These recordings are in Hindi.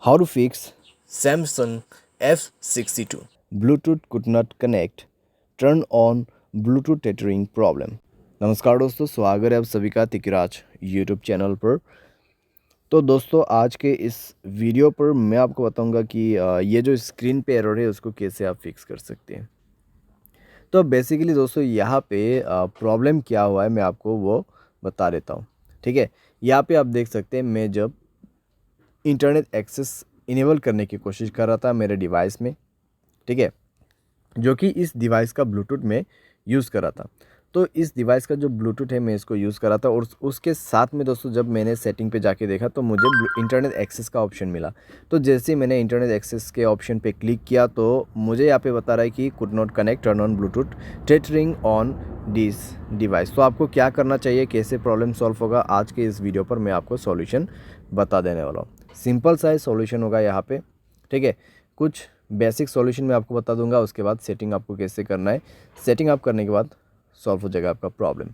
How to fix Samsung F62. Bluetooth could not connect, turn on Bluetooth tethering problem। नमस्कार दोस्तों, स्वागत है आप सभी का तिकराज यूट्यूब चैनल पर। तो दोस्तों आज के इस वीडियो पर मैं आपको बताऊंगा कि ये जो स्क्रीन पे एरर है उसको कैसे आप फिक्स कर सकते हैं। तो बेसिकली दोस्तों यहाँ पे प्रॉब्लम क्या हुआ है मैं आपको वो बता देता हूँ। ठीक है, यहाँ पे आप देख सकते हैं मैं जब इंटरनेट एक्सेस इनेबल करने की कोशिश कर रहा था मेरे डिवाइस में, ठीक है, जो कि इस डिवाइस का ब्लूटूथ में यूज़ कर रहा था। तो इस डिवाइस का जो ब्लूटूथ है मैं इसको यूज़ कर रहा था और उसके साथ में दोस्तों जब मैंने सेटिंग पे जाके देखा तो मुझे इंटरनेट एक्सेस का ऑप्शन मिला। तो जैसे ही मैंने इंटरनेट एक्सेस के ऑप्शन पे क्लिक किया तो मुझे यहाँ पे बता रहा है कि could not connect, turn on Bluetooth tethering on this device. तो आपको क्या करना चाहिए, कैसे प्रॉब्लम सॉल्व होगा, आज के इस वीडियो पर मैं आपको सॉल्यूशन बता देने वाला हूँ। सिंपल सा सॉल्यूशन होगा यहाँ पे, ठीक है। कुछ बेसिक सॉल्यूशन मैं आपको बता दूंगा, उसके बाद सेटिंग आपको कैसे करना है। सेटिंग आप करने के बाद सॉल्व हो जाएगा आपका प्रॉब्लम,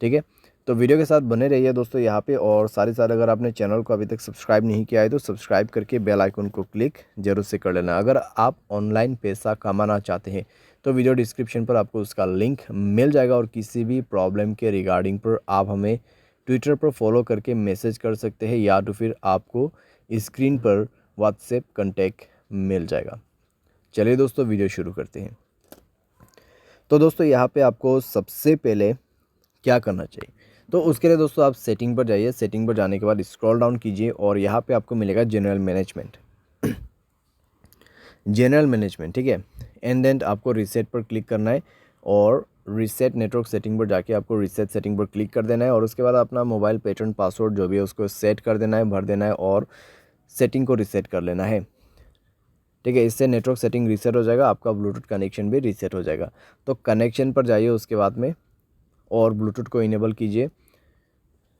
ठीक है। तो वीडियो के साथ बने रहिए दोस्तों यहाँ पे, और साथ अगर आपने चैनल को अभी तक सब्सक्राइब नहीं किया है तो सब्सक्राइब करके बेल आइकन को क्लिक जरूर से कर लेना। अगर आप ऑनलाइन पैसा कमाना चाहते हैं तो वीडियो डिस्क्रिप्शन पर आपको उसका लिंक मिल जाएगा, और किसी भी प्रॉब्लम के रिगार्डिंग पर आप हमें ट्विटर पर फॉलो करके मैसेज कर सकते हैं, या तो फिर आपको स्क्रीन पर व्हाट्सएप कॉन्टैक्ट मिल जाएगा। चलिए दोस्तों वीडियो शुरू करते हैं। तो दोस्तों यहाँ पे आपको सबसे पहले क्या करना चाहिए, तो उसके लिए दोस्तों आप सेटिंग पर जाइए। सेटिंग पर जाने के बाद स्क्रॉल डाउन कीजिए और यहाँ पे आपको मिलेगा जनरल मैनेजमेंट। जनरल मैनेजमेंट, ठीक है। एंड देन आपको रीसेट पर क्लिक करना है और रीसेट नेटवर्क सेटिंग पर जाके आपको रीसेट सेटिंग पर क्लिक कर देना है, और उसके बाद अपना मोबाइल पैटर्न पासवर्ड जो भी है उसको सेट कर देना है, भर देना है और सेटिंग को रीसेट कर लेना है, ठीक है। इससे नेटवर्क सेटिंग रीसेट हो जाएगा, आपका ब्लूटूथ कनेक्शन भी रीसेट हो जाएगा। तो कनेक्शन पर जाइए उसके बाद में और ब्लूटूथ को इनेबल कीजिए,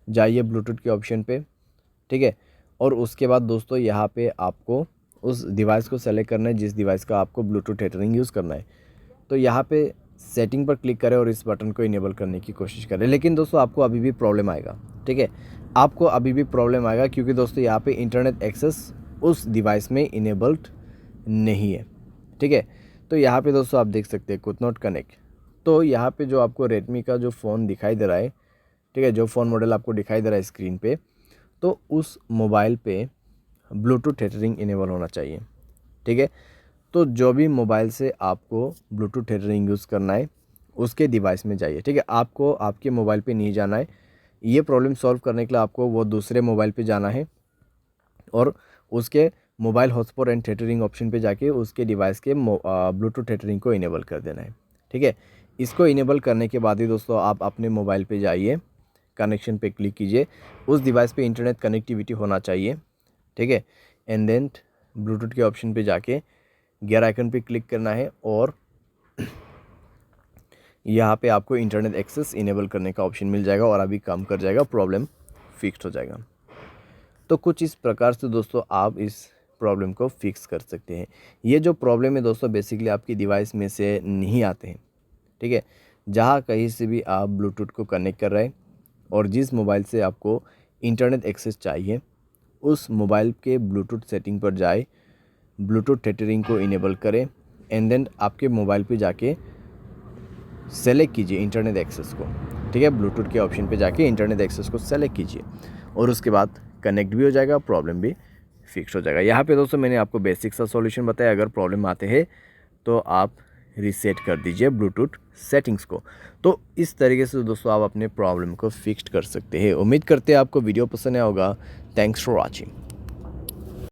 जाइए ब्लूटूथ के ऑप्शन पे, ठीक है। और उसके बाद दोस्तों यहाँ पे आपको उस डिवाइस को सेलेक्ट करना है जिस डिवाइस का आपको ब्लूटूथ टेथरिंग यूज़ करना है। तो यहाँ पे सेटिंग पर क्लिक करें और इस बटन को इनेबल करने की कोशिश करें। लेकिन दोस्तों आपको अभी भी प्रॉब्लम आएगा, ठीक है, आपको अभी भी प्रॉब्लम आएगा, क्योंकि दोस्तों यहाँ पे इंटरनेट एक्सेस उस डिवाइस में इनेबल्ड नहीं है, ठीक है। तो यहाँ पे दोस्तों आप देख सकते हैं कुड नॉट कनेक्ट। तो यहाँ पे जो आपको रेडमी का जो फ़ोन दिखाई दे रहा है, ठीक है, जो फ़ोन मॉडल आपको दिखाई दे रहा है स्क्रीन पे, तो उस मोबाइल पे ब्लूटूथ टेथरिंग इनेबल होना चाहिए, ठीक है। तो जो भी मोबाइल से आपको ब्लूटूथ टेथरिंग यूज़ करना है उसके डिवाइस में जाइए, ठीक है। आपको आपके मोबाइल पे नहीं जाना है। ये प्रॉब्लम सॉल्व करने के लिए आपको वो दूसरे मोबाइल पे जाना है और उसके mobile hotspot and tethering option पे जाके उसके डिवाइस के ब्लूटूथ टेथरिंग को इनेबल कर देना है, ठीक है। इसको इनेबल करने के बाद ही दोस्तों आप अपने मोबाइल पे जाइए, कनेक्शन पे क्लिक कीजिए, उस डिवाइस पे इंटरनेट कनेक्टिविटी होना चाहिए, ठीक है। एंड देन ब्लूटूथ के ऑप्शन पे जाके गियर आइकन पे क्लिक करना है और यहाँ पे आपको इंटरनेट एक्सेस इनेबल करने का ऑप्शन मिल जाएगा और अभी काम कर जाएगा, प्रॉब्लम फिक्स हो जाएगा। तो कुछ इस प्रकार से दोस्तों आप इस प्रॉब्लम को फिक्स कर सकते हैं। ये जो प्रॉब्लम है दोस्तों बेसिकली आपकी डिवाइस में से नहीं आते हैं, ठीक है। जहाँ कहीं से भी आप ब्लूटूथ को कनेक्ट कर रहे हैं और जिस मोबाइल से आपको इंटरनेट एक्सेस चाहिए उस मोबाइल के ब्लूटूथ सेटिंग पर जाए, ब्लूटूथ टेथरिंग को इनेबल करें एंड देन आपके मोबाइल पे जाके सेलेक्ट कीजिए इंटरनेट एक्सेस को, ठीक है। ब्लूटूथ के ऑप्शन पे जाके इंटरनेट एक्सेस को सेलेक्ट कीजिए और उसके बाद कनेक्ट भी हो जाएगा, प्रॉब्लम भी फिक्स हो जाएगा। यहाँ पे दोस्तों मैंने आपको बेसिक सा सॉल्यूशन बताया। अगर प्रॉब्लम आते हैं तो आप रीसेट कर दीजिए ब्लूटूथ सेटिंग्स को। तो इस तरीके से दोस्तों आप अपने प्रॉब्लम को फिक्स कर सकते हैं। उम्मीद करते हैं आपको वीडियो पसंद आया होगा। Thanks for watching.